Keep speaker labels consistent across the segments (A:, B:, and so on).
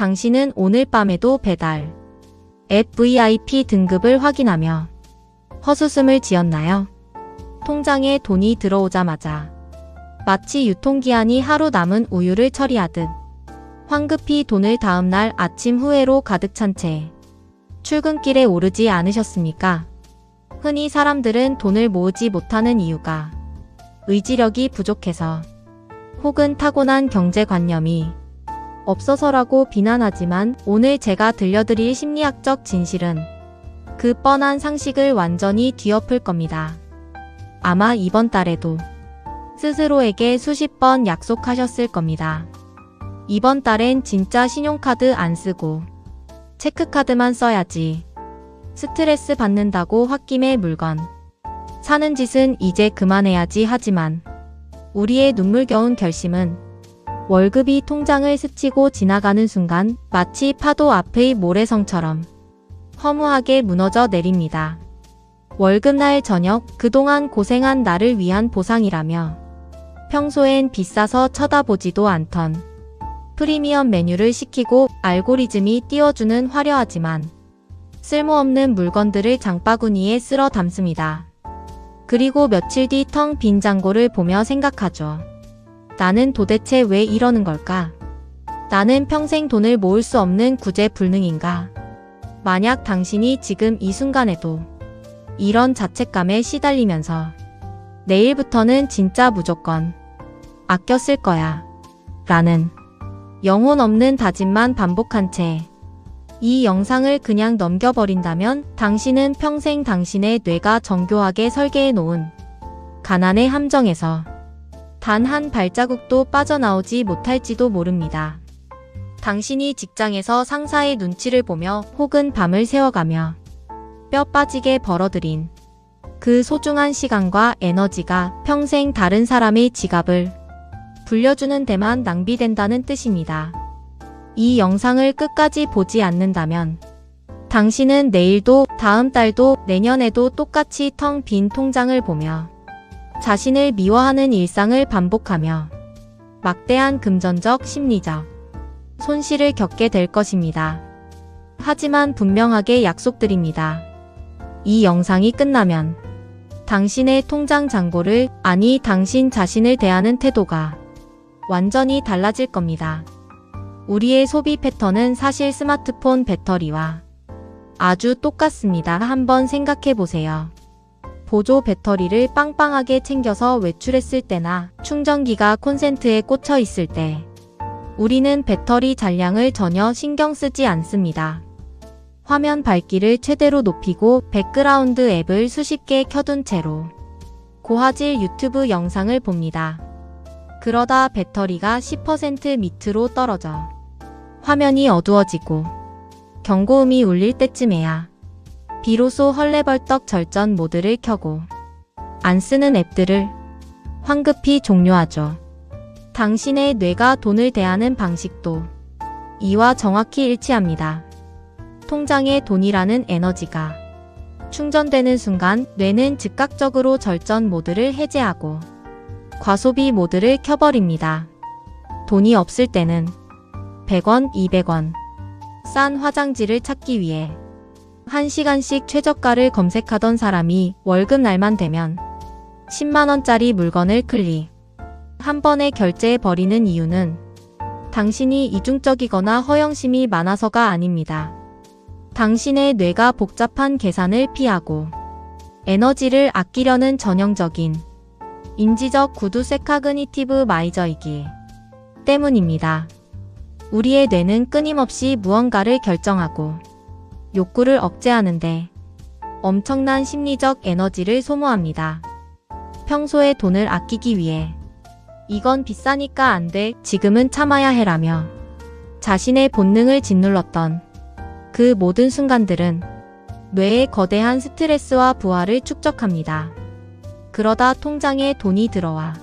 A: 당신은 오늘 밤에도 배달 앱 VIP 등급을 확인하며 헛웃음을 지었나요? 통장에 돈이 들어오자마자 마치 유통기한이 하루 남은 우유를 처리하듯 황급히 돈을 다음날 아침 후회로 가득 찬 채 출근길에 오르지 않으셨습니까? 흔히 사람들은 돈을 모으지 못하는 이유가 의지력이 부족해서 혹은 타고난 경제관념이 없어서라고 비난하지만 오늘 제가 들려드릴 심리학적 진실은 그 뻔한 상식을 완전히 뒤엎을 겁니다. 아마 이번 달에도 스스로에게 수십 번 약속하셨을 겁니다. 이번 달엔 진짜 신용카드 안 쓰고 체크카드만 써야지. 스트레스 받는다고 홧김에 물건 사는 짓은 이제 그만해야지 하지만 우리의 눈물겨운 결심은 월급이 통장을 스치고 지나가는 순간 마치 파도 앞의 모래성처럼 허무하게 무너져 내립니다. 월급날 저녁 그동안 고생한 나를 위한 보상이라며 평소엔 비싸서 쳐다보지도 않던 프리미엄 메뉴를 시키고 알고리즘이 띄워주는 화려하지만 쓸모없는 물건들을 장바구니에 쓸어 담습니다. 그리고 며칠 뒤 텅 빈 잔고를 보며 생각하죠. 나는 도대체 왜 이러는 걸까? 나는 평생 돈을 모을 수 없는 구제불능인가? 만약 당신이 지금 이 순간에도 이런 자책감에 시달리면서 내일부터는 진짜 무조건 아껴 쓸 거야 라는 영혼 없는 다짐만 반복한 채 이 영상을 그냥 넘겨버린다면 당신은 평생 당신의 뇌가 정교하게 설계해 놓은 가난의 함정에서 단 한 발자국도 빠져나오지 못할지도 모릅니다. 당신이 직장에서 상사의 눈치를 보며 혹은 밤을 새워가며 뼈 빠지게 벌어들인 그 소중한 시간과 에너지가 평생 다른 사람의 지갑을 불려주는 데만 낭비된다는 뜻입니다. 이 영상을 끝까지 보지 않는다면 당신은 내일도 다음 달도 내년에도 똑같이 텅 빈 통장을 보며 자신을 미워하는 일상을 반복하며 막대한 금전적 심리적 손실을 겪게 될 것입니다. 하지만 분명하게 약속드립니다. 이 영상이 끝나면 당신의 통장 잔고를 아니 당신 자신을 대하는 태도가 완전히 달라질 겁니다. 우리의 소비 패턴은 사실 스마트폰 배터리와 아주 똑같습니다. 한번 생각해 보세요. 보조 배터리를 빵빵하게 챙겨서 외출했을 때나 충전기가 콘센트에 꽂혀 있을 때 우리는 배터리 잔량을 전혀 신경 쓰지 않습니다. 화면 밝기를 최대로 높이고 백그라운드 앱을 수십 개 켜둔 채로 고화질 유튜브 영상을 봅니다. 그러다 배터리가 10% 밑으로 떨어져 화면이 어두워지고 경고음이 울릴 때쯤에야 비로소 헐레벌떡 절전 모드를 켜고 안 쓰는 앱들을 황급히 종료하죠. 당신의 뇌가 돈을 대하는 방식도 이와 정확히 일치합니다. 통장에 돈이라는 에너지가 충전되는 순간 뇌는 즉각적으로 절전 모드를 해제하고 과소비 모드를 켜버립니다. 돈이 없을 때는 100원, 200원 싼 화장지를 찾기 위해 1시간씩 최저가를 검색하던 사람이 월급날만 되면 10만원짜리 물건을 클릭 한 번에 결제해버리는 이유는 당신이 이중적이거나 허영심이 많아서가 아닙니다. 당신의 뇌가 복잡한 계산을 피하고 에너지를 아끼려는 전형적인 인지적 구두 세카그니티브 마이저이기 때문입니다. 우리의 뇌는 끊임없이 무언가를 결정하고 욕구를 억제하는데 엄청난 심리적 에너지를 소모합니다. 평소에 돈을 아끼기 위해 이건 비싸니까 안 돼, 지금은 참아야 해라며 자신의 본능을 짓눌렀던 그 모든 순간들은 뇌의 거대한 스트레스와 부하를 축적합니다. 그러다 통장에 돈이 들어와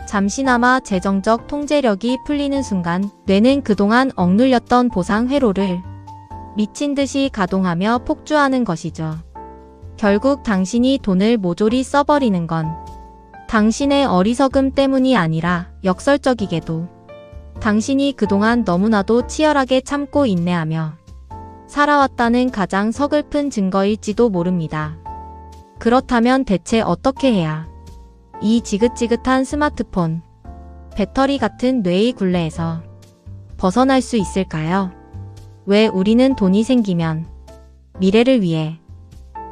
A: 잠시나마 재정적 통제력이 풀리는 순간 뇌는 그동안 억눌렸던 보상 회로를 미친 듯이 가동하며 폭주하는 것이죠. 결국 당신이 돈을 모조리 써버리는 건 당신의 어리석음 때문이 아니라 역설적이게도 당신이 그동안 너무나도 치열하게 참고 인내하며 살아왔다는 가장 서글픈 증거일지도 모릅니다. 그렇다면 대체 어떻게 해야 이 지긋지긋한 스마트폰, 배터리 같은 뇌의 굴레에서 벗어날 수 있을까요? 왜 우리는 돈이 생기면 미래를 위해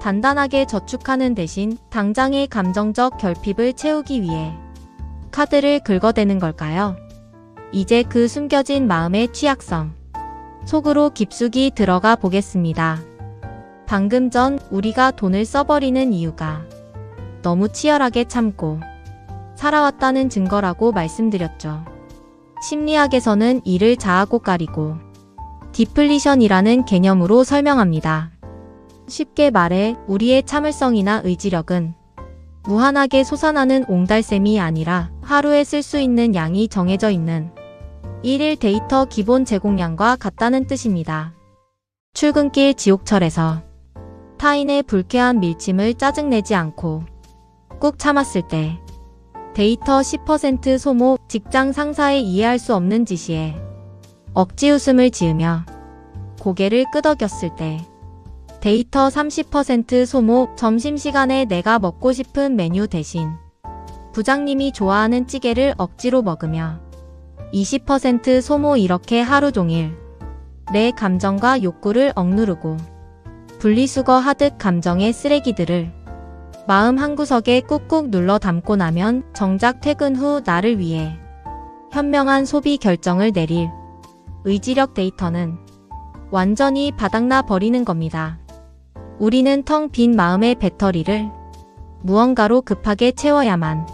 A: 단단하게 저축하는 대신 당장의 감정적 결핍을 채우기 위해 카드를 긁어대는 걸까요? 이제 그 숨겨진 마음의 취약성 속으로 깊숙이 들어가 보겠습니다. 방금 전 우리가 돈을 써버리는 이유가 너무 치열하게 참고 살아왔다는 증거라고 말씀드렸죠. 심리학에서는 이를 자아고 가리고 디플리션이라는 개념으로 설명합니다. 쉽게 말해 우리의 참을성이나 의지력은 무한하게 솟아나는 옹달샘이 아니라 하루에 쓸 수 있는 양이 정해져 있는 일일 데이터 기본 제공량과 같다는 뜻입니다. 출근길 지옥철에서 타인의 불쾌한 밀침을 짜증내지 않고 꾹 참았을 때 데이터 10% 소모, 직장 상사의 이해할 수 없는 지시에 억지 웃음을 지으며 고개를 끄덕였을 때 데이터 30% 소모, 점심시간에 내가 먹고 싶은 메뉴 대신 부장님이 좋아하는 찌개를 억지로 먹으며 20% 소모. 이렇게 하루 종일 내 감정과 욕구를 억누르고 분리수거 하듯 감정의 쓰레기들을 마음 한구석에 꾹꾹 눌러 담고 나면 정작 퇴근 후 나를 위해 현명한 소비 결정을 내릴 의지력 데이터는 완전히 바닥나 버리는 겁니다. 우리는 텅 빈 마음의 배터리를 무언가로 급하게 채워야만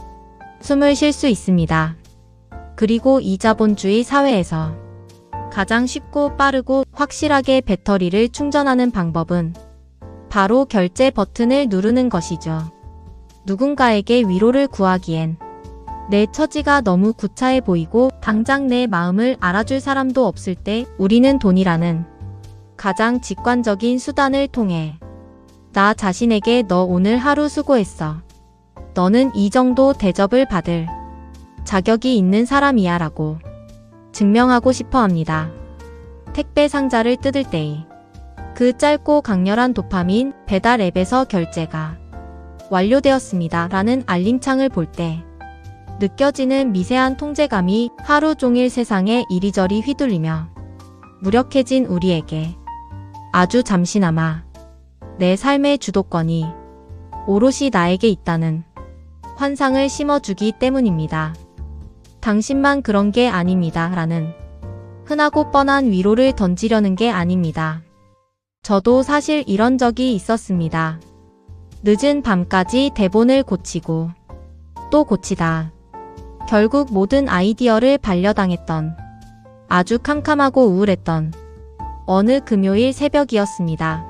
A: 숨을 쉴 수 있습니다. 그리고 이 자본주의 사회에서 가장 쉽고 빠르고 확실하게 배터리를 충전하는 방법은 바로 결제 버튼을 누르는 것이죠. 누군가에게 위로를 구하기엔 내 처지가 너무 구차해 보이고 당장 내 마음을 알아줄 사람도 없을 때 우리는 돈이라는 가장 직관적인 수단을 통해 나 자신에게 너 오늘 하루 수고했어. 너는 이 정도 대접을 받을 자격이 있는 사람이야 라고 증명하고 싶어 합니다. 택배 상자를 뜯을 때의 그 짧고 강렬한 도파민, 배달 앱에서 결제가 완료되었습니다 라는 알림창을 볼 때 느껴지는 미세한 통제감이 하루 종일 세상에 이리저리 휘둘리며 무력해진 우리에게 아주 잠시나마 내 삶의 주도권이 오롯이 나에게 있다는 환상을 심어주기 때문입니다. 당신만 그런 게 아닙니다 라는 흔하고 뻔한 위로를 던지려는 게 아닙니다. 저도 사실 이런 적이 있었습니다. 늦은 밤까지 대본을 고치고 또 고치다 결국 모든 아이디어를 반려당했던 아주 캄캄하고 우울했던 어느 금요일 새벽이었습니다.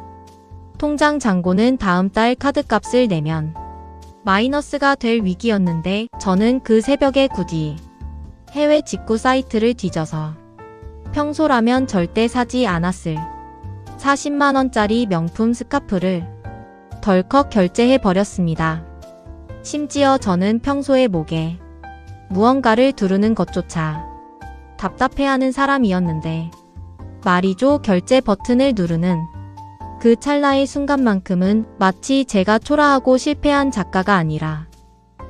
A: 통장 잔고는 다음 달 카드값을 내면 마이너스가 될 위기였는데 저는 그 새벽에 굳이 해외 직구 사이트를 뒤져서 평소라면 절대 사지 않았을 40만원짜리 명품 스카프를 덜컥 결제해 버렸습니다. 심지어 저는 평소에 목에 무언가를 두르는 것조차 답답해하는 사람이었는데 말이죠, 결제 버튼을 누르는 그 찰나의 순간만큼은 마치 제가 초라하고 실패한 작가가 아니라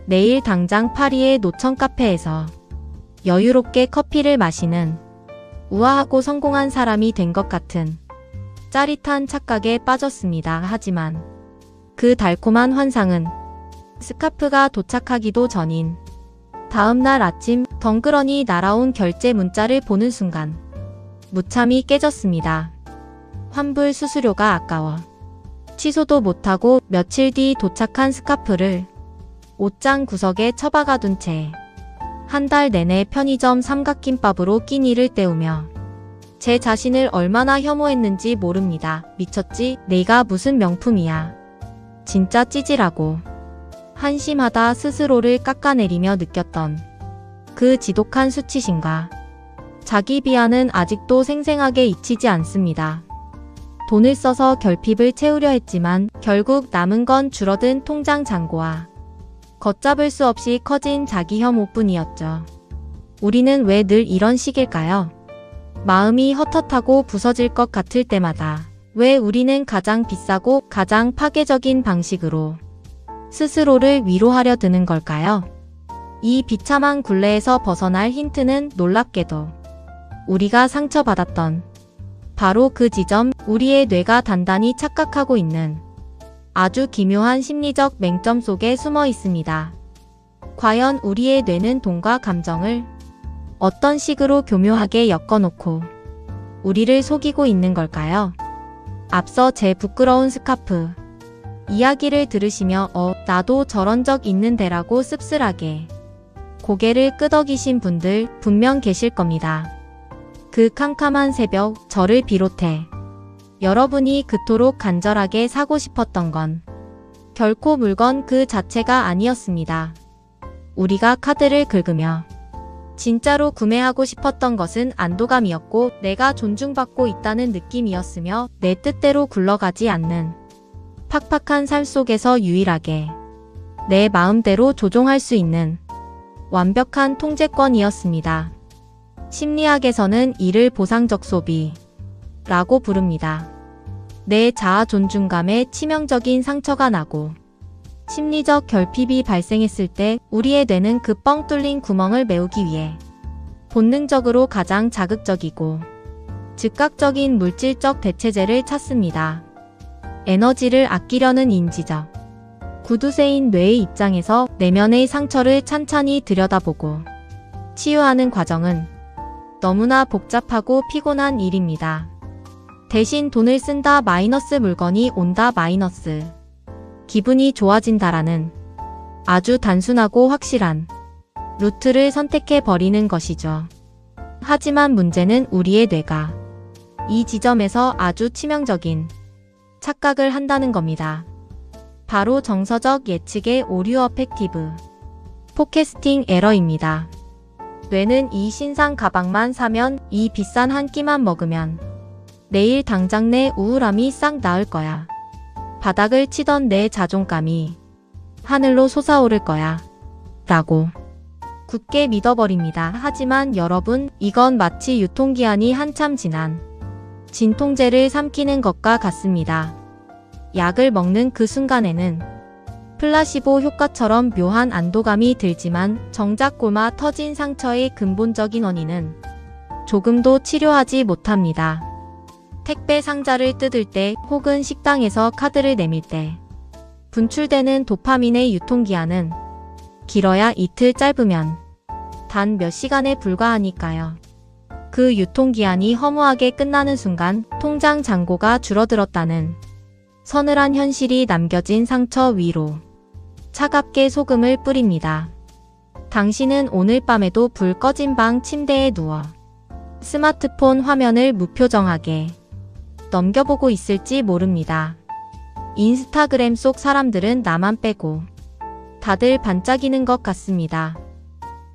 A: 내일 당장 파리의 노천 카페에서 여유롭게 커피를 마시는 우아하고 성공한 사람이 된 것 같은 짜릿한 착각에 빠졌습니다. 하지만 그 달콤한 환상은 스카프가 도착하기도 전인 다음날 아침 덩그러니 날아온 결제 문자를 보는 순간 무참히 깨졌습니다. 환불 수수료가 아까워 취소도 못하고 며칠 뒤 도착한 스카프를 옷장 구석에 처박아 둔 채 한 달 내내 편의점 삼각김밥으로 끼니를 때우며 제 자신을 얼마나 혐오했는지 모릅니다. 미쳤지? 내가 무슨 명품이야. 진짜 찌질하고 한심하다 스스로를 깎아내리며 느꼈던 그 지독한 수치심과 자기 비하는 아직도 생생하게 잊히지 않습니다. 돈을 써서 결핍을 채우려 했지만 결국 남은 건 줄어든 통장 잔고와 걷잡을 수 없이 커진 자기 혐오뿐이었죠. 우리는 왜 늘 이런 식일까요? 마음이 헛헛하고 부서질 것 같을 때마다 왜 우리는 가장 비싸고 가장 파괴적인 방식으로 스스로를 위로하려 드는 걸까요? 이 비참한 굴레에서 벗어날 힌트는 놀랍게도 우리가 상처받았던 바로 그 지점, 우리의 뇌가 단단히 착각하고 있는 아주 기묘한 심리적 맹점 속에 숨어 있습니다. 과연 우리의 뇌는 돈과 감정을 어떤 식으로 교묘하게 엮어놓고 우리를 속이고 있는 걸까요? 앞서 제 부끄러운 스카프 이야기를 들으시며 나도 저런 적 있는데라고 씁쓸하게 고개를 끄덕이신 분들 분명 계실 겁니다. 그 캄캄한 새벽, 저를 비롯해 여러분이 그토록 간절하게 사고 싶었던 건 결코 물건 그 자체가 아니었습니다. 우리가 카드를 긁으며 진짜로 구매하고 싶었던 것은 안도감이었고 내가 존중받고 있다는 느낌이었으며 내 뜻대로 굴러가지 않는 팍팍한 삶 속에서 유일하게 내 마음대로 조종할 수 있는 완벽한 통제권이었습니다. 심리학에서는 이를 보상적 소비라고 부릅니다. 내 자아 존중감에 치명적인 상처가 나고 심리적 결핍이 발생했을 때 우리의 뇌는 그 뻥 뚫린 구멍을 메우기 위해 본능적으로 가장 자극적이고 즉각적인 물질적 대체제를 찾습니다. 에너지를 아끼려는 인지적 구두쇠인 뇌의 입장에서 내면의 상처를 찬찬히 들여다보고 치유하는 과정은 너무나 복잡하고 피곤한 일입니다. 대신 돈을 쓴다 마이너스 물건이 온다 마이너스 기분이 좋아진다라는 아주 단순하고 확실한 루트를 선택해 버리는 것이죠. 하지만 문제는 우리의 뇌가 이 지점에서 아주 치명적인 착각을 한다는 겁니다. 바로 정서적 예측의 오류 어펙티브 포캐스팅 에러입니다. 뇌는 이 신상 가방만 사면, 이 비싼 한 끼만 먹으면 내일 당장 내 우울함이 싹 나을 거야. 바닥을 치던 내 자존감이 하늘로 솟아오를 거야. 라고 굳게 믿어버립니다. 하지만 여러분, 이건 마치 유통기한이 한참 지난 진통제를 삼키는 것과 같습니다. 약을 먹는 그 순간에는 플라시보 효과처럼 묘한 안도감이 들지만 정작 곪아 터진 상처의 근본적인 원인은 조금도 치료하지 못합니다. 택배 상자를 뜯을 때 혹은 식당에서 카드를 내밀 때 분출되는 도파민의 유통기한은 길어야 이틀, 짧으면 단 몇 시간에 불과하니까요. 그 유통기한이 허무하게 끝나는 순간 통장 잔고가 줄어들었다는 서늘한 현실이 남겨진 상처 위로 차갑게 소금을 뿌립니다. 당신은 오늘 밤에도 불 꺼진 방 침대에 누워 스마트폰 화면을 무표정하게 넘겨보고 있을지 모릅니다. 인스타그램 속 사람들은 나만 빼고 다들 반짝이는 것 같습니다.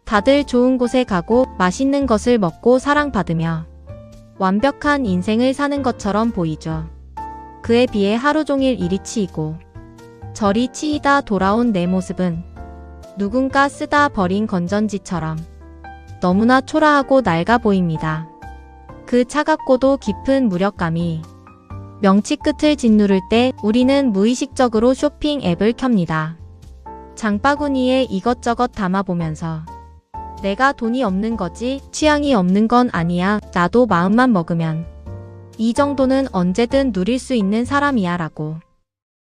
A: 다들 좋은 곳에 가고 맛있는 것을 먹고 사랑받으며 완벽한 인생을 사는 것처럼 보이죠. 그에 비해 하루 종일 이리 치이고 저리 치이다 돌아온 내 모습은 누군가 쓰다 버린 건전지처럼 너무나 초라하고 낡아 보입니다. 그 차갑고도 깊은 무력감이 명치 끝을 짓누를 때 우리는 무의식적으로 쇼핑 앱을 켭니다. 장바구니에 이것저것 담아보면서 내가 돈이 없는 거지, 취향이 없는 건 아니야, 나도 마음만 먹으면 이 정도는 언제든 누릴 수 있는 사람이야 라고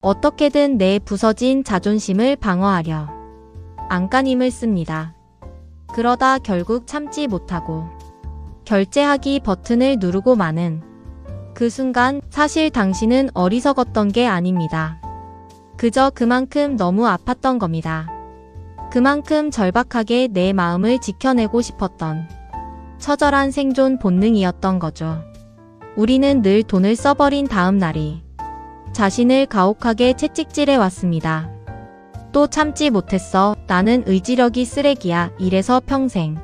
A: 어떻게든 내 부서진 자존심을 방어하려 안간힘을 씁니다. 그러다 결국 참지 못하고 결제하기 버튼을 누르고 마는 그 순간 사실 당신은 어리석었던 게 아닙니다. 그저 그만큼 너무 아팠던 겁니다. 그만큼 절박하게 내 마음을 지켜내고 싶었던 처절한 생존 본능이었던 거죠. 우리는 늘 돈을 써버린 다음 날이 자신을 가혹하게 채찍질해 왔습니다. 또 참지 못했어. 나는 의지력이 쓰레기야. 이래서 평생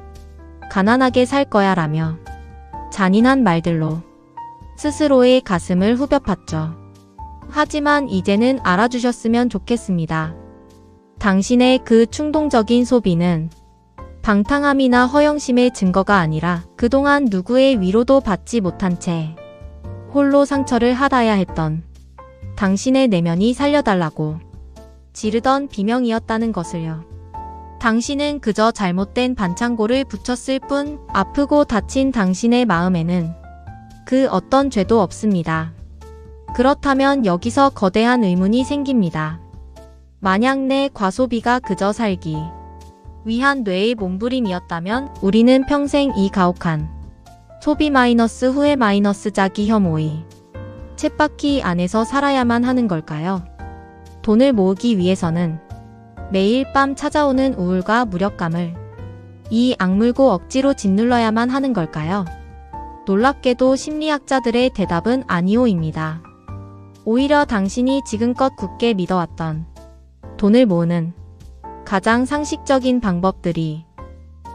A: 가난하게 살 거야 라며 잔인한 말들로 스스로의 가슴을 후벼 팠죠. 하지만 이제는 알아주셨으면 좋겠습니다. 당신의 그 충동적인 소비는 방탕함이나 허영심의 증거가 아니라 그동안 누구의 위로도 받지 못한 채 홀로 상처를 하다야 했던 당신의 내면이 살려달라고 지르던 비명이었다는 것을요. 당신은 그저 잘못된 반창고를 붙였을 뿐 아프고 다친 당신의 마음에는 그 어떤 죄도 없습니다. 그렇다면 여기서 거대한 의문이 생깁니다. 만약 내 과소비가 그저 살기 위한 뇌의 몸부림이었다면 우리는 평생 이 가혹한 소비 마이너스 후회 마이너스 자기 혐오의 쳇바퀴 안에서 살아야만 하는 걸까요? 돈을 모으기 위해서는 매일 밤 찾아오는 우울과 무력감을 이 악물고 억지로 짓눌러야만 하는 걸까요? 놀랍게도 심리학자들의 대답은 아니오입니다. 오히려 당신이 지금껏 굳게 믿어왔던 돈을 모으는 가장 상식적인 방법들이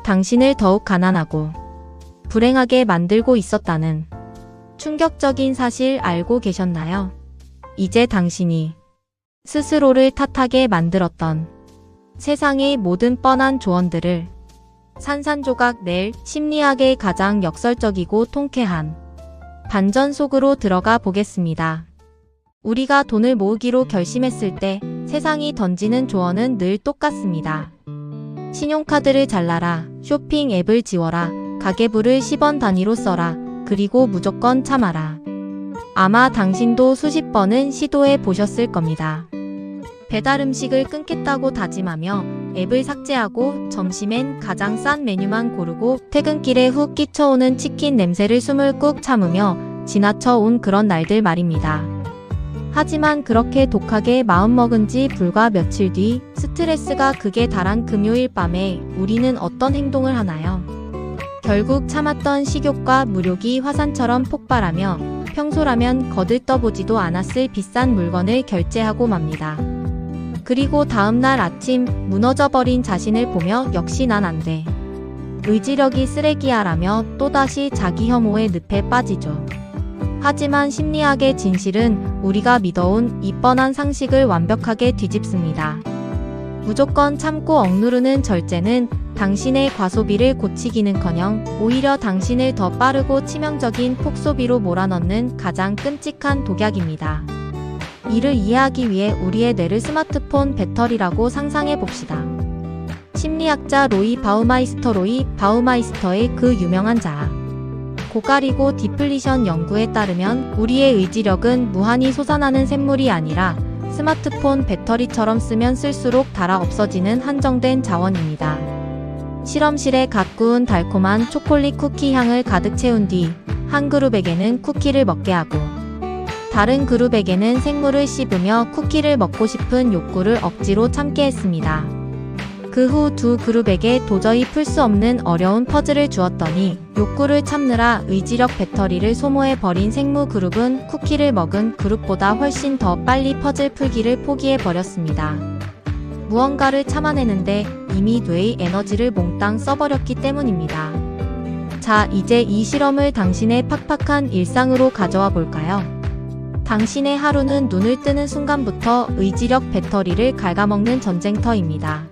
A: 당신을 더욱 가난하고 불행하게 만들고 있었다는 충격적인 사실 알고 계셨나요? 이제 당신이 스스로를 탓하게 만들었던 세상의 모든 뻔한 조언들을 산산조각 낼 심리학의 가장 역설적이고 통쾌한 반전 속으로 들어가 보겠습니다. 우리가 돈을 모으기로 결심했을 때 세상이 던지는 조언은 늘 똑같습니다. 신용카드를 잘라라, 쇼핑 앱을 지워라, 가계부를 10원 단위로 써라, 그리고 무조건 참아라. 아마 당신도 수십 번은 시도해 보셨을 겁니다. 배달 음식을 끊겠다고 다짐하며 앱을 삭제하고 점심엔 가장 싼 메뉴만 고르고 퇴근길에 훅 끼쳐오는 치킨 냄새를 숨을 꾹 참으며 지나쳐 온 그런 날들 말입니다. 하지만 그렇게 독하게 마음먹은 지 불과 며칠 뒤 스트레스가 극에 달한 금요일 밤에 우리는 어떤 행동을 하나요? 결국 참았던 식욕과 무력이 화산처럼 폭발하며 평소라면 거들떠보지도 않았을 비싼 물건을 결제하고 맙니다. 그리고 다음날 아침 무너져버린 자신을 보며 역시 난 안 돼. 의지력이 쓰레기야라며 또다시 자기 혐오의 늪에 빠지죠. 하지만 심리학의 진실은 우리가 믿어온 이 뻔한 상식을 완벽하게 뒤집습니다. 무조건 참고 억누르는 절제는 당신의 과소비를 고치기는커녕 오히려 당신을 더 빠르고 치명적인 폭소비로 몰아넣는 가장 끔찍한 독약입니다. 이를 이해하기 위해 우리의 뇌를 스마트폰 배터리라고 상상해 봅시다. 심리학자 로이 바우마이스터의 그 유명한 자아 고가리고 디플리션 연구에 따르면 우리의 의지력은 무한히 솟아나는 샘물이 아니라 스마트폰 배터리처럼 쓰면 쓸수록 닳아 없어지는 한정된 자원입니다. 실험실에 갓 구운 달콤한 초콜릿 쿠키 향을 가득 채운 뒤 한 그룹에게는 쿠키를 먹게 하고 다른 그룹에게는 생물을 씹으며 쿠키를 먹고 싶은 욕구를 억지로 참게 했습니다. 그 후 두 그룹에게 도저히 풀 수 없는 어려운 퍼즐을 주었더니 욕구를 참느라 의지력 배터리를 소모해버린 생무 그룹은 쿠키를 먹은 그룹보다 훨씬 더 빨리 퍼즐 풀기를 포기해버렸습니다. 무언가를 참아내는데 이미 뇌의 에너지를 몽땅 써버렸기 때문입니다. 자, 이제 이 실험을 당신의 팍팍한 일상으로 가져와 볼까요? 당신의 하루는 눈을 뜨는 순간부터 의지력 배터리를 갉아먹는 전쟁터입니다.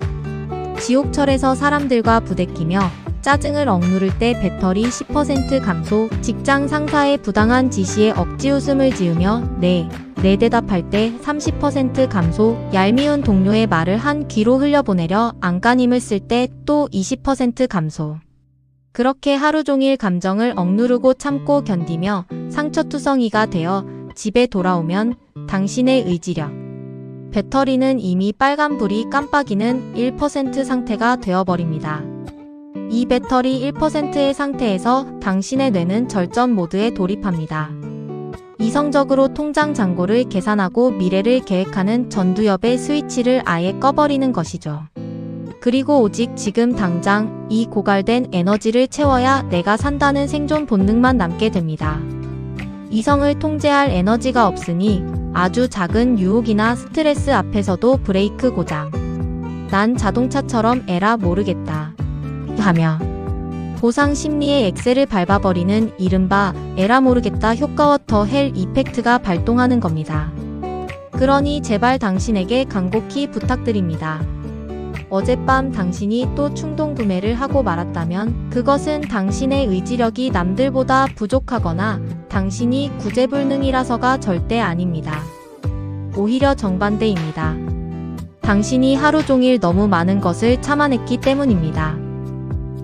A: 지옥철에서 사람들과 부대끼며 짜증을 억누를 때 배터리 10% 감소, 직장 상사의 부당한 지시에 억지 웃음을 지으며 네 대답할 때 30% 감소, 얄미운 동료의 말을 한 귀로 흘려보내려 안간힘을 쓸 때 또 20% 감소. 그렇게 하루 종일 감정을 억누르고 참고 견디며 상처투성이가 되어 집에 돌아오면 당신의 의지력 배터리는 이미 빨간불이 깜빡이는 1% 상태가 되어버립니다. 이 배터리 1%의 상태에서 당신의 뇌는 절전 모드에 돌입합니다. 이성적으로 통장 잔고를 계산하고 미래를 계획하는 전두엽의 스위치를 아예 꺼버리는 것이죠. 그리고 오직 지금 당장 이 고갈된 에너지를 채워야 내가 산다는 생존 본능만 남게 됩니다. 이성을 통제할 에너지가 없으니 아주 작은 유혹이나 스트레스 앞에서도 브레이크 고장. 난 자동차처럼 에라 모르겠다. 하며 보상 심리의 엑셀을 밟아버리는 이른바 에라 모르겠다 효과와 더 헬 이펙트가 발동하는 겁니다. 그러니 제발 당신에게 간곡히 부탁드립니다. 어젯밤 당신이 또 충동 구매를 하고 말았다면 그것은 당신의 의지력이 남들보다 부족하거나 당신이 구제불능이라서가 절대 아닙니다. 오히려 정반대입니다. 당신이 하루 종일 너무 많은 것을 참아냈기 때문입니다.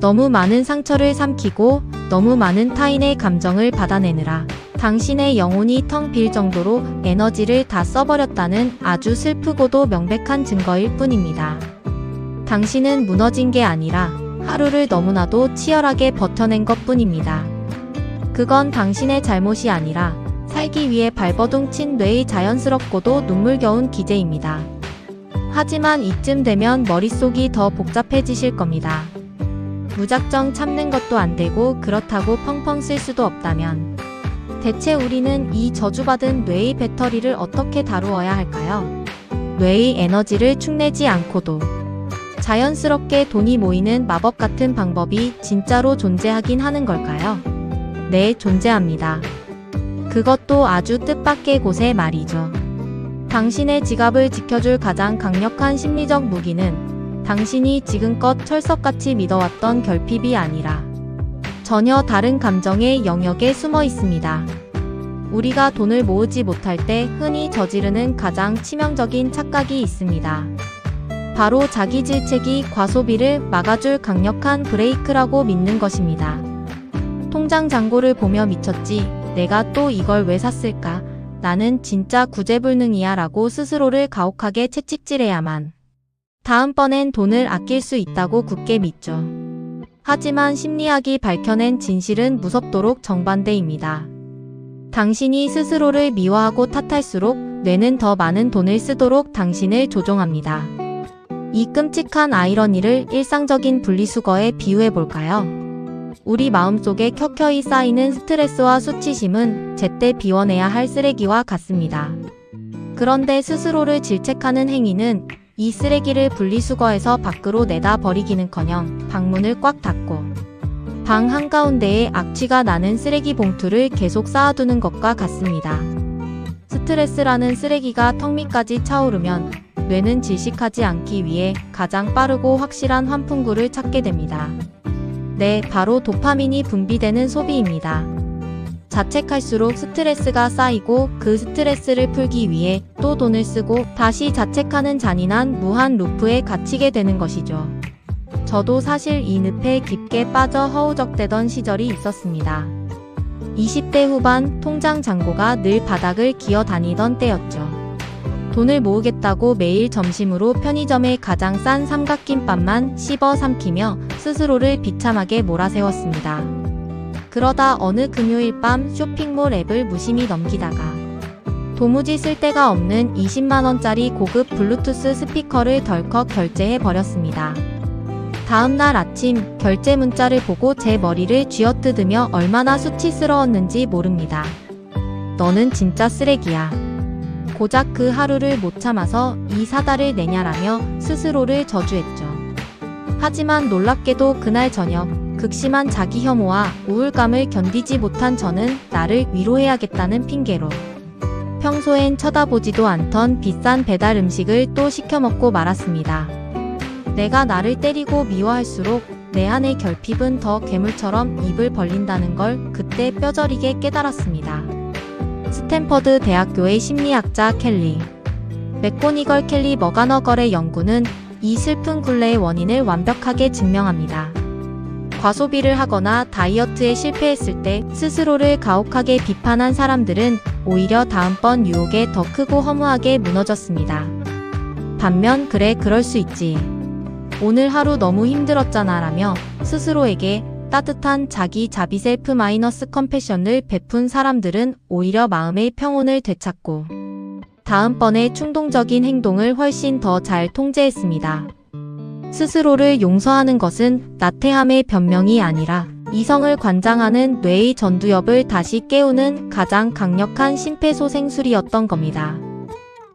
A: 너무 많은 상처를 삼키고 너무 많은 타인의 감정을 받아내느라 당신의 영혼이 텅 빌 정도로 에너지를 다 써버렸다는 아주 슬프고도 명백한 증거일 뿐입니다. 당신은 무너진 게 아니라 하루를 너무나도 치열하게 버텨낸 것 뿐입니다. 그건 당신의 잘못이 아니라 살기 위해 발버둥 친 뇌의 자연스럽고도 눈물겨운 기제입니다. 하지만 이쯤 되면 머릿속이 더 복잡해지실 겁니다. 무작정 참는 것도 안 되고 그렇다고 펑펑 쓸 수도 없다면 대체 우리는 이 저주받은 뇌의 배터리를 어떻게 다루어야 할까요? 뇌의 에너지를 축내지 않고도 자연스럽게 돈이 모이는 마법 같은 방법이 진짜로 존재하긴 하는 걸까요? 네, 존재합니다. 그것도 아주 뜻밖의 곳에 말이죠. 당신의 지갑을 지켜줄 가장 강력한 심리적 무기는 당신이 지금껏 철석같이 믿어왔던 결핍이 아니라 전혀 다른 감정의 영역에 숨어 있습니다. 우리가 돈을 모으지 못할 때 흔히 저지르는 가장 치명적인 착각이 있습니다. 바로 자기 질책이 과소비를 막아줄 강력한 브레이크라고 믿는 것입니다. 통장 잔고를 보며 미쳤지, 내가 또 이걸 왜 샀을까? 나는 진짜 구제불능이야 라고 스스로를 가혹하게 채찍질해야만 다음번엔 돈을 아낄 수 있다고 굳게 믿죠. 하지만 심리학이 밝혀낸 진실은 무섭도록 정반대입니다. 당신이 스스로를 미워하고 탓할수록 뇌는 더 많은 돈을 쓰도록 당신을 조종합니다. 이 끔찍한 아이러니를 일상적인 분리수거에 비유해볼까요? 우리 마음속에 켜켜이 쌓이는 스트레스와 수치심은 제때 비워내야 할 쓰레기와 같습니다. 그런데 스스로를 질책하는 행위는 이 쓰레기를 분리수거해서 밖으로 내다 버리기는커녕 방문을 꽉 닫고 방 한가운데에 악취가 나는 쓰레기 봉투를 계속 쌓아두는 것과 같습니다. 스트레스라는 쓰레기가 턱 밑까지 차오르면 뇌는 질식하지 않기 위해 가장 빠르고 확실한 환풍구를 찾게 됩니다. 네, 바로 도파민이 분비되는 소비입니다. 자책할수록 스트레스가 쌓이고 그 스트레스를 풀기 위해 또 돈을 쓰고 다시 자책하는 잔인한 무한 루프에 갇히게 되는 것이죠. 저도 사실 이 늪에 깊게 빠져 허우적대던 시절이 있었습니다. 20대 후반 통장 잔고가 늘 바닥을 기어다니던 때였죠. 돈을 모으겠다고 매일 점심으로 편의점의 가장 싼 삼각김밥만 씹어 삼키며 스스로를 비참하게 몰아세웠습니다. 그러다 어느 금요일 밤 쇼핑몰 앱을 무심히 넘기다가 도무지 쓸 데가 없는 20만원짜리 고급 블루투스 스피커를 덜컥 결제해버렸습니다. 다음날 아침 결제 문자를 보고 제 머리를 쥐어뜯으며 얼마나 수치스러웠는지 모릅니다. 너는 진짜 쓰레기야. 고작 그 하루를 못 참아서 이 사달을 내냐라며 스스로를 저주했죠. 하지만 놀랍게도 그날 저녁 극심한 자기 혐오와 우울감을 견디지 못한 저는 나를 위로해야겠다는 핑계로 평소엔 쳐다보지도 않던 비싼 배달 음식을 또 시켜 먹고 말았습니다. 내가 나를 때리고 미워할수록 내 안의 결핍은 더 괴물처럼 입을 벌린다는 걸 그때 뼈저리게 깨달았습니다. 스탠퍼드 대학교의 심리학자 켈리 맥고니걸 켈리 머가너걸의 연구는 이 슬픈 굴레의 원인을 완벽하게 증명합니다. 과소비를 하거나 다이어트에 실패했을 때 스스로를 가혹하게 비판한 사람들은 오히려 다음번 유혹에 더 크고 허무하게 무너졌습니다. 반면 그래 그럴 수 있지. 오늘 하루 너무 힘들었잖아 라며 스스로에게 따뜻한 자기 자비 셀프 마이너스 컴패션을 베푼 사람들은 오히려 마음의 평온을 되찾고 다음번에 충동적인 행동을 훨씬 더 잘 통제했습니다. 스스로를 용서하는 것은 나태함의 변명이 아니라 이성을 관장하는 뇌의 전두엽을 다시 깨우는 가장 강력한 심폐소생술이었던 겁니다.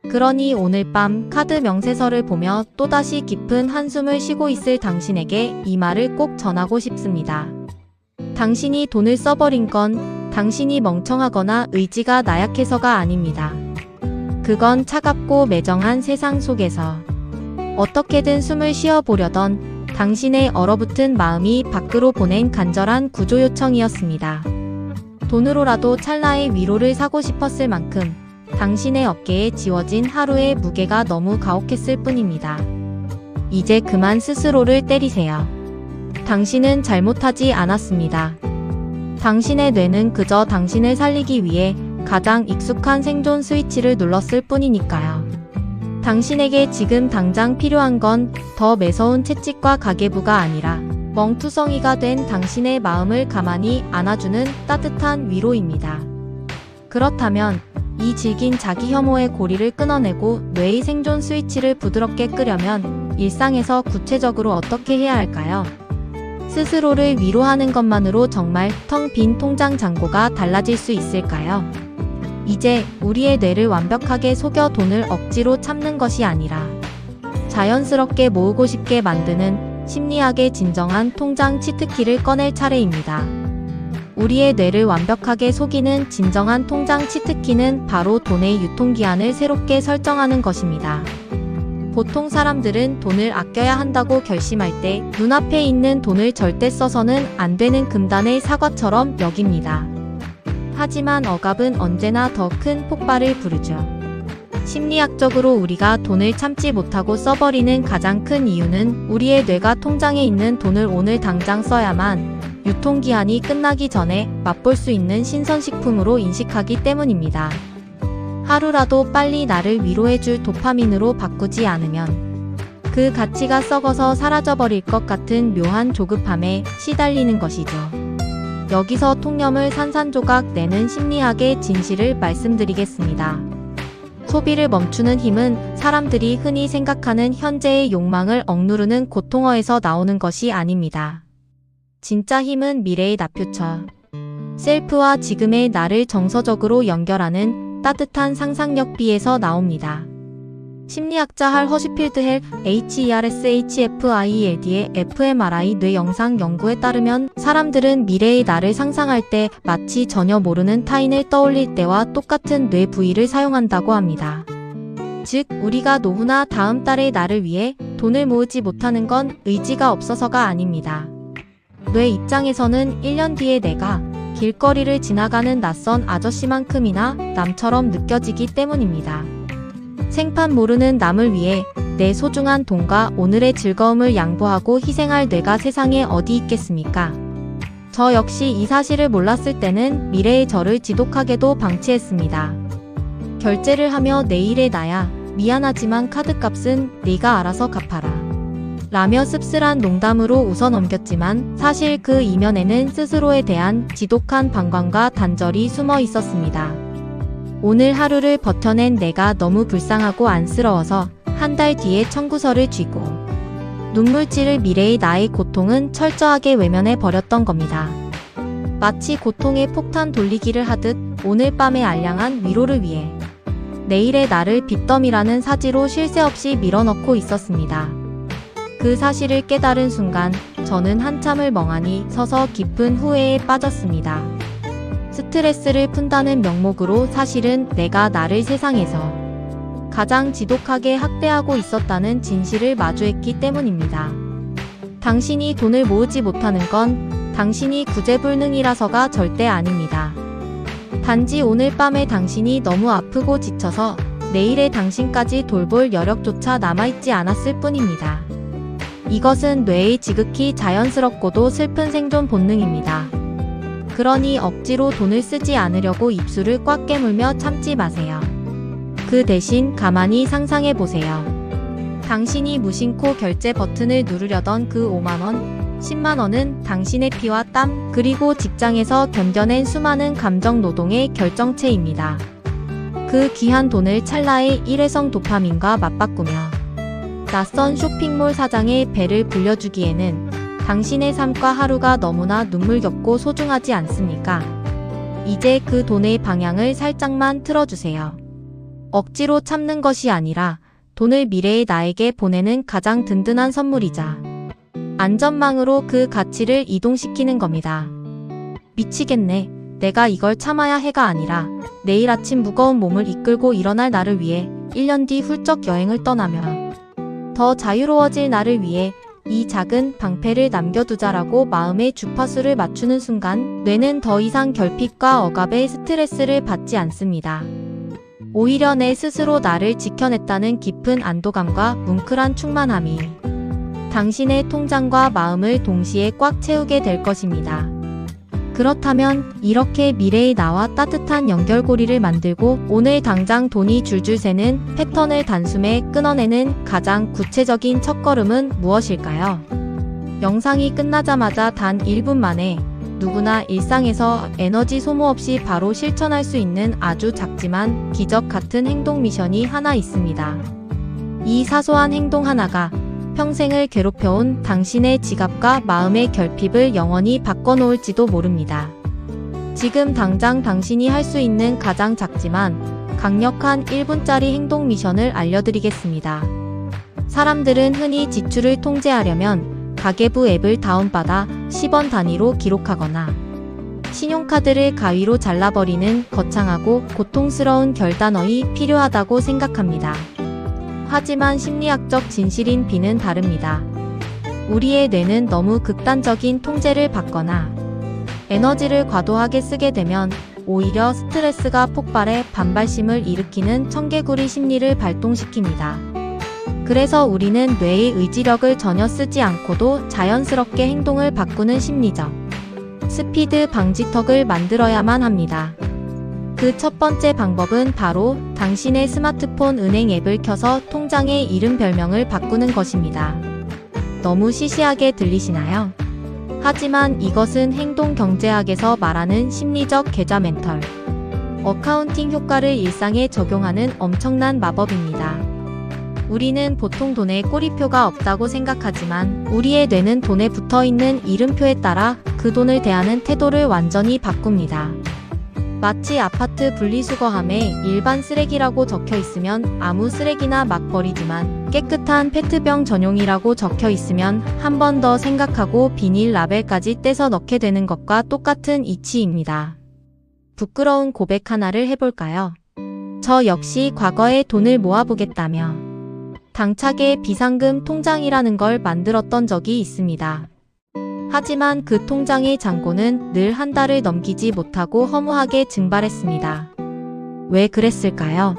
A: 그러니 오늘 밤 카드 명세서를 보며 또다시 깊은 한숨을 쉬고 있을 당신에게 이 말을 꼭 전하고 싶습니다. 당신이 돈을 써버린 건 당신이 멍청하거나 의지가 나약해서가 아닙니다. 그건 차갑고 매정한 세상 속에서 어떻게든 숨을 쉬어보려던 당신의 얼어붙은 마음이 밖으로 보낸 간절한 구조 요청이었습니다. 돈으로라도 찰나의 위로를 사고 싶었을 만큼 당신의 어깨에 지워진 하루의 무게가 너무 가혹했을 뿐입니다. 이제 그만 스스로를 때리세요. 당신은 잘못하지 않았습니다. 당신의 뇌는 그저 당신을 살리기 위해 가장 익숙한 생존 스위치를 눌렀을 뿐이니까요. 당신에게 지금 당장 필요한 건 더 매서운 채찍과 가계부가 아니라 멍투성이가 된 당신의 마음을 가만히 안아주는 따뜻한 위로입니다. 그렇다면 이 질긴 자기 혐오의 고리를 끊어내고 뇌의 생존 스위치를 부드럽게 끄려면 일상에서 구체적으로 어떻게 해야 할까요? 스스로를 위로하는 것만으로 정말 텅 빈 통장 잔고가 달라질 수 있을까요? 이제 우리의 뇌를 완벽하게 속여 돈을 억지로 참는 것이 아니라 자연스럽게 모으고 싶게 만드는 심리학의 진정한 통장 치트키를 꺼낼 차례입니다. 우리의 뇌를 완벽하게 속이는 진정한 통장 치트키는 바로 돈의 유통기한을 새롭게 설정하는 것입니다. 보통 사람들은 돈을 아껴야 한다고 결심할 때 눈앞에 있는 돈을 절대 써서는 안 되는 금단의 사과처럼 여깁니다. 하지만 억압은 언제나 더 큰 폭발을 부르죠. 심리학적으로 우리가 돈을 참지 못하고 써버리는 가장 큰 이유는 우리의 뇌가 통장에 있는 돈을 오늘 당장 써야만 유통기한이 끝나기 전에 맛볼 수 있는 신선식품으로 인식하기 때문입니다. 하루라도 빨리 나를 위로해줄 도파민으로 바꾸지 않으면 그 가치가 썩어서 사라져버릴 것 같은 묘한 조급함에 시달리는 것이죠. 여기서 통념을 산산조각 내는 심리학의 진실을 말씀드리겠습니다. 소비를 멈추는 힘은 사람들이 흔히 생각하는 현재의 욕망을 억누르는 고통어에서 나오는 것이 아닙니다. 진짜 힘은 미래의 나퓨처 셀프와 지금의 나를 정서적으로 연결하는 따뜻한 상상력 B에서 나옵니다. 심리학자 할 허시필드 헬 HERSHFIELD의 fMRI 뇌 영상 연구에 따르면 사람들은 미래의 나를 상상할 때 마치 전혀 모르는 타인을 떠올릴 때와 똑같은 뇌 부위를 사용한다고 합니다. 즉, 우리가 노후나 다음 달의 나를 위해 돈을 모으지 못하는 건 의지가 없어서가 아닙니다. 뇌 입장에서는 1년 뒤에 내가 길거리를 지나가는 낯선 아저씨만큼이나 남처럼 느껴지기 때문입니다. 생판 모르는 남을 위해 내 소중한 돈과 오늘의 즐거움을 양보하고 희생할 뇌가 세상에 어디 있겠습니까? 저 역시 이 사실을 몰랐을 때는 미래의 저를 지독하게도 방치했습니다. 결제를 하며 내일의 나야, 미안하지만 카드값은 네가 알아서 갚아라. 라며 씁쓸한 농담으로 웃어 넘겼지만 사실 그 이면에는 스스로에 대한 지독한 방관과 단절이 숨어 있었습니다. 오늘 하루를 버텨낸 내가 너무 불쌍하고 안쓰러워서 한 달 뒤에 청구서를 쥐고 눈물질을 미래의 나의 고통은 철저하게 외면해 버렸던 겁니다. 마치 고통의 폭탄 돌리기를 하듯 오늘 밤의 알량한 위로를 위해 내일의 나를 빚더미라는 사지로 쉴 새 없이 밀어넣고 있었습니다. 그 사실을 깨달은 순간 저는 한참을 멍하니 서서 깊은 후회에 빠졌습니다. 스트레스를 푼다는 명목으로 사실은 내가 나를 세상에서 가장 지독하게 학대하고 있었다는 진실을 마주했기 때문입니다. 당신이 돈을 모으지 못하는 건 당신이 구제불능이라서가 절대 아닙니다. 단지 오늘 밤에 당신이 너무 아프고 지쳐서 내일의 당신까지 돌볼 여력조차 남아있지 않았을 뿐입니다. 이것은 뇌의 지극히 자연스럽고도 슬픈 생존 본능입니다. 그러니 억지로 돈을 쓰지 않으려고 입술을 꽉 깨물며 참지 마세요. 그 대신 가만히 상상해보세요. 당신이 무심코 결제 버튼을 누르려던 그 5만원, 10만원은 당신의 피와 땀, 그리고 직장에서 견뎌낸 수많은 감정 노동의 결정체입니다. 그 귀한 돈을 찰나의 일회성 도파민과 맞바꾸며 낯선 쇼핑몰 사장의 배를 불려주기에는 당신의 삶과 하루가 너무나 눈물겹고 소중하지 않습니까? 이제 그 돈의 방향을 살짝만 틀어주세요. 억지로 참는 것이 아니라 돈을 미래의 나에게 보내는 가장 든든한 선물이자 안전망으로 그 가치를 이동시키는 겁니다. 미치겠네. 내가 이걸 참아야 해가 아니라 내일 아침 무거운 몸을 이끌고 일어날 나를 위해 1년 뒤 훌쩍 여행을 떠나며 더 자유로워질 나를 위해 이 작은 방패를 남겨두자라고 마음의 주파수를 맞추는 순간 뇌는 더 이상 결핍과 억압의 스트레스를 받지 않습니다. 오히려 내 스스로 나를 지켜냈다는 깊은 안도감과 뭉클한 충만함이 당신의 통장과 마음을 동시에 꽉 채우게 될 것입니다. 그렇다면 이렇게 미래의 나와 따뜻한 연결고리를 만들고 오늘 당장 돈이 줄줄 새는 패턴을 단숨에 끊어내는 가장 구체적인 첫걸음은 무엇일까요? 영상이 끝나자마자 단 1분 만에 누구나 일상에서 에너지 소모 없이 바로 실천할 수 있는 아주 작지만 기적 같은 행동 미션이 하나 있습니다. 이 사소한 행동 하나가 평생을 괴롭혀온 당신의 지갑과 마음의 결핍을 영원히 바꿔놓을지도 모릅니다. 지금 당장 당신이 할 수 있는 가장 작지만 강력한 1분짜리 행동 미션을 알려드리겠습니다. 사람들은 흔히 지출을 통제하려면 가계부 앱을 다운받아 10원 단위로 기록하거나 신용카드를 가위로 잘라버리는 거창하고 고통스러운 결단이 필요하다고 생각합니다. 하지만 심리학적 진실인 B는 다릅니다. 우리의 뇌는 너무 극단적인 통제를 받거나 에너지를 과도하게 쓰게 되면 오히려 스트레스가 폭발해 반발심을 일으키는 청개구리 심리를 발동시킵니다. 그래서 우리는 뇌의 의지력을 전혀 쓰지 않고도 자연스럽게 행동을 바꾸는 심리적 스피드 방지턱을 만들어야만 합니다. 그 첫 번째 방법은 바로 당신의 스마트폰 은행 앱을 켜서 통장의 이름 별명을 바꾸는 것입니다. 너무 시시하게 들리시나요? 하지만 이것은 행동 경제학에서 말하는 심리적 계좌 멘털, 어카운팅 효과를 일상에 적용하는 엄청난 마법입니다. 우리는 보통 돈에 꼬리표가 없다고 생각하지만 우리의 뇌는 돈에 붙어있는 이름표에 따라 그 돈을 대하는 태도를 완전히 바꿉니다. 마치 아파트 분리수거함에 일반 쓰레기라고 적혀 있으면 아무 쓰레기나 막 버리지만 깨끗한 페트병 전용이라고 적혀 있으면 한 번 더 생각하고 비닐 라벨까지 떼서 넣게 되는 것과 똑같은 이치입니다. 부끄러운 고백 하나를 해볼까요? 저 역시 과거에 돈을 모아보겠다며 당차게 비상금 통장이라는 걸 만들었던 적이 있습니다. 하지만 그 통장의 잔고는 늘 한 달을 넘기지 못하고 허무하게 증발했습니다. 왜 그랬을까요?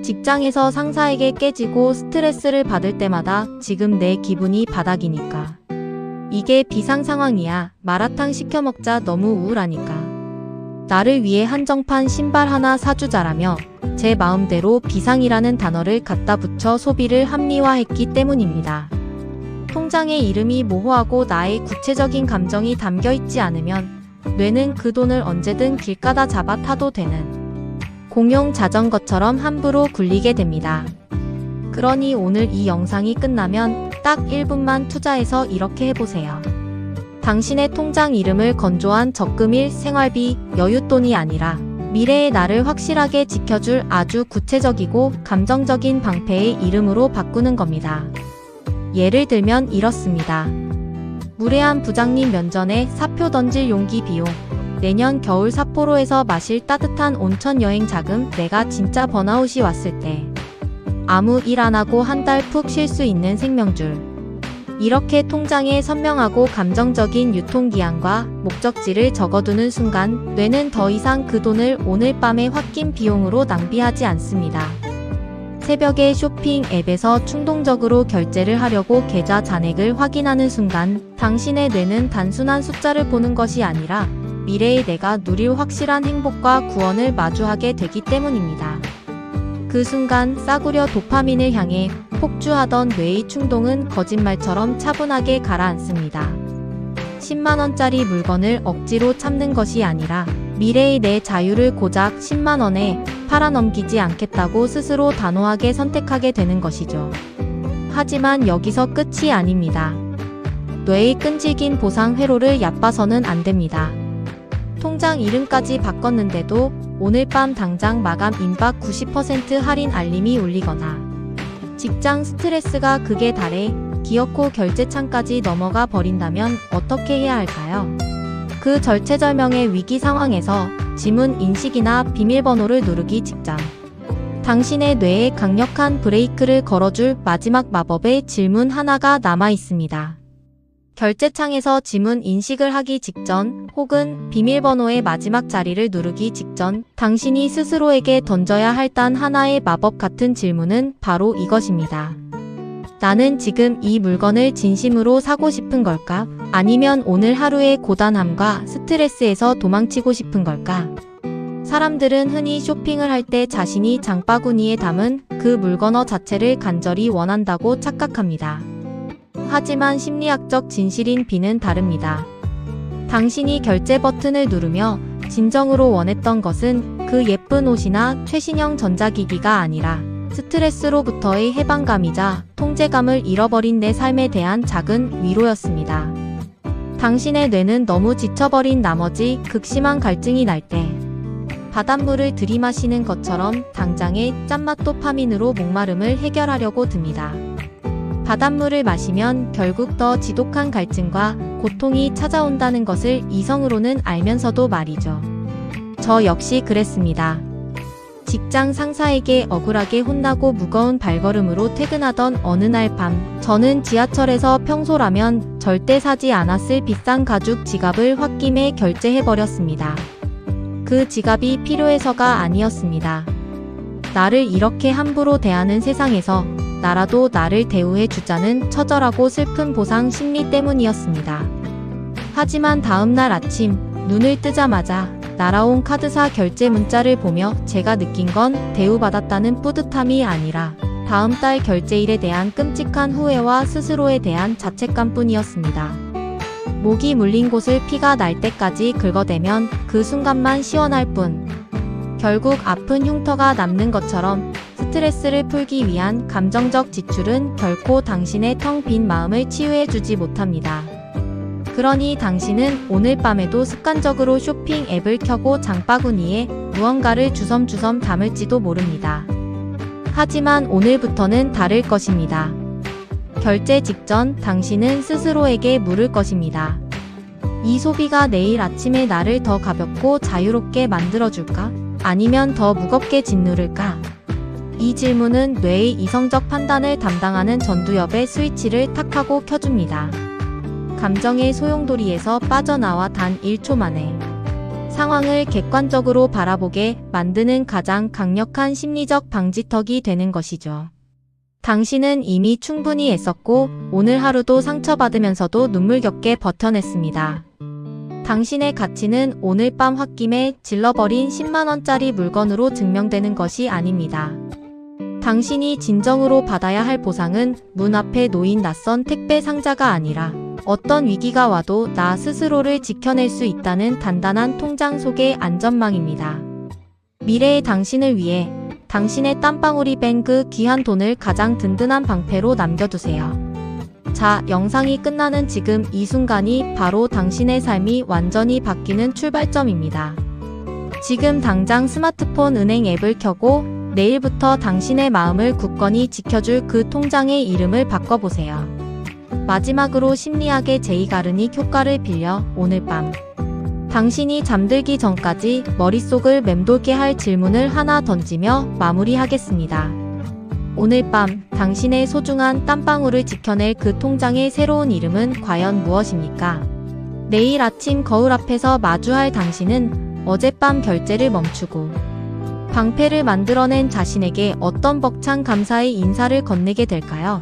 A: 직장에서 상사에게 깨지고 스트레스를 받을 때마다 지금 내 기분이 바닥이니까. 이게 비상 상황이야. 마라탕 시켜 먹자. 너무 우울하니까. 나를 위해 한정판 신발 하나 사주자라며 제 마음대로 비상이라는 단어를 갖다 붙여 소비를 합리화했기 때문입니다. 통장의 이름이 모호하고 나의 구체적인 감정이 담겨있지 않으면 뇌는 그 돈을 언제든 길가다 잡아 타도 되는 공용 자전거처럼 함부로 굴리게 됩니다. 그러니 오늘 이 영상이 끝나면 딱 1분만 투자해서 이렇게 해보세요. 당신의 통장 이름을 건조한 적금일 생활비, 여윳돈이 아니라 미래의 나를 확실하게 지켜줄 아주 구체적이고 감정적인 방패의 이름으로 바꾸는 겁니다. 예를 들면 이렇습니다. 무례한 부장님 면전에 사표 던질 용기 비용, 내년 겨울 삿포로에서 마실 따뜻한 온천 여행 자금, 내가 진짜 번아웃이 왔을 때 아무 일 안 하고 한 달 푹 쉴 수 있는 생명줄. 이렇게 통장에 선명하고 감정적인 유통기한과 목적지를 적어두는 순간 뇌는 더 이상 그 돈을 오늘 밤의 홧김 비용으로 낭비하지 않습니다. 새벽에 쇼핑 앱에서 충동적으로 결제를 하려고 계좌 잔액을 확인하는 순간 당신의 뇌는 단순한 숫자를 보는 것이 아니라 미래의 내가 누릴 확실한 행복과 구원을 마주하게 되기 때문입니다. 그 순간 싸구려 도파민을 향해 폭주하던 뇌의 충동은 거짓말처럼 차분하게 가라앉습니다. 10만원짜리 물건을 억지로 참는 것이 아니라 미래의 내 자유를 고작 10만원에 팔아넘기지 않겠다고 스스로 단호하게 선택하게 되는 것이죠. 하지만 여기서 끝이 아닙니다. 뇌의 끈질긴 보상 회로를 얕봐서는 안 됩니다. 통장 이름까지 바꿨는데도 오늘 밤 당장 마감 임박 90% 할인 알림이 울리거나 직장 스트레스가 극에 달해 기어코 결제창까지 넘어가 버린다면 어떻게 해야 할까요? 그 절체절명의 위기 상황에서 지문 인식이나 비밀번호를 누르기 직전 당신의 뇌에 강력한 브레이크를 걸어줄 마지막 마법의 질문 하나가 남아 있습니다. 결제창에서 지문 인식을 하기 직전 혹은 비밀번호의 마지막 자리를 누르기 직전 당신이 스스로에게 던져야 할 단 하나의 마법 같은 질문은 바로 이것입니다. 나는 지금 이 물건을 진심으로 사고 싶은 걸까? 아니면 오늘 하루의 고단함과 스트레스에서 도망치고 싶은 걸까? 사람들은 흔히 쇼핑을 할 때 자신이 장바구니에 담은 그 물건어 자체를 간절히 원한다고 착각합니다. 하지만 심리학적 진실인 B는 다릅니다. 당신이 결제 버튼을 누르며 진정으로 원했던 것은 그 예쁜 옷이나 최신형 전자기기가 아니라 스트레스로부터의 해방감이자 통제감을 잃어버린 내 삶에 대한 작은 위로였습니다. 당신의 뇌는 너무 지쳐버린 나머지 극심한 갈증이 날 때 바닷물을 들이마시는 것처럼 당장의 짠맛 도파민으로 목마름을 해결하려고 듭니다. 바닷물을 마시면 결국 더 지독한 갈증과 고통이 찾아온다는 것을 이성으로는 알면서도 말이죠. 저 역시 그랬습니다. 직장 상사에게 억울하게 혼나고 무거운 발걸음으로 퇴근하던 어느 날 밤, 저는 지하철에서 평소라면 절대 사지 않았을 비싼 가죽 지갑을 홧김에 결제해버렸습니다. 그 지갑이 필요해서가 아니었습니다. 나를 이렇게 함부로 대하는 세상에서 나라도 나를 대우해주자는 처절하고 슬픈 보상 심리 때문이었습니다. 하지만 다음날 아침 눈을 뜨자마자 날아온 카드사 결제 문자를 보며 제가 느낀 건 대우받았다는 뿌듯함이 아니라 다음 달 결제일에 대한 끔찍한 후회와 스스로에 대한 자책감뿐이었습니다. 목이 물린 곳을 피가 날 때까지 긁어대면 그 순간만 시원할 뿐 결국 아픈 흉터가 남는 것처럼 스트레스를 풀기 위한 감정적 지출은 결코 당신의 텅 빈 마음을 치유해주지 못합니다. 그러니 당신은 오늘 밤에도 습관적으로 쇼핑 앱을 켜고 장바구니에 무언가를 주섬주섬 담을지도 모릅니다. 하지만 오늘부터는 다를 것입니다. 결제 직전 당신은 스스로에게 물을 것입니다. 이 소비가 내일 아침에 나를 더 가볍고 자유롭게 만들어줄까? 아니면 더 무겁게 짓누를까? 이 질문은 뇌의 이성적 판단을 담당하는 전두엽의 스위치를 탁 하고 켜줍니다. 감정의 소용돌이에서 빠져나와 단 1초 만에 상황을 객관적으로 바라보게 만드는 가장 강력한 심리적 방지턱이 되는 것이죠. 당신은 이미 충분히 애썼고 오늘 하루도 상처받으면서도 눈물겹게 버텨냈습니다. 당신의 가치는 오늘 밤 홧김에 질러버린 10만원짜리 물건으로 증명되는 것이 아닙니다. 당신이 진정으로 받아야 할 보상은 문 앞에 놓인 낯선 택배 상자가 아니라 어떤 위기가 와도 나 스스로를 지켜낼 수 있다는 단단한 통장 속의 안전망입니다. 미래의 당신을 위해 당신의 땀방울이 뺀 그 귀한 돈을 가장 든든한 방패로 남겨두세요. 자, 영상이 끝나는 지금 이 순간이 바로 당신의 삶이 완전히 바뀌는 출발점입니다. 지금 당장 스마트폰 은행 앱을 켜고 내일부터 당신의 마음을 굳건히 지켜줄 그 통장의 이름을 바꿔보세요. 마지막으로 심리학의 제이 가르닉 효과를 빌려 오늘 밤 당신이 잠들기 전까지 머릿속을 맴돌게 할 질문을 하나 던지며 마무리하겠습니다. 오늘 밤 당신의 소중한 땀방울을 지켜낼 그 통장의 새로운 이름은 과연 무엇입니까? 내일 아침 거울 앞에서 마주할 당신은 어젯밤 결제를 멈추고 방패를 만들어낸 자신에게 어떤 벅찬 감사의 인사를 건네게 될까요?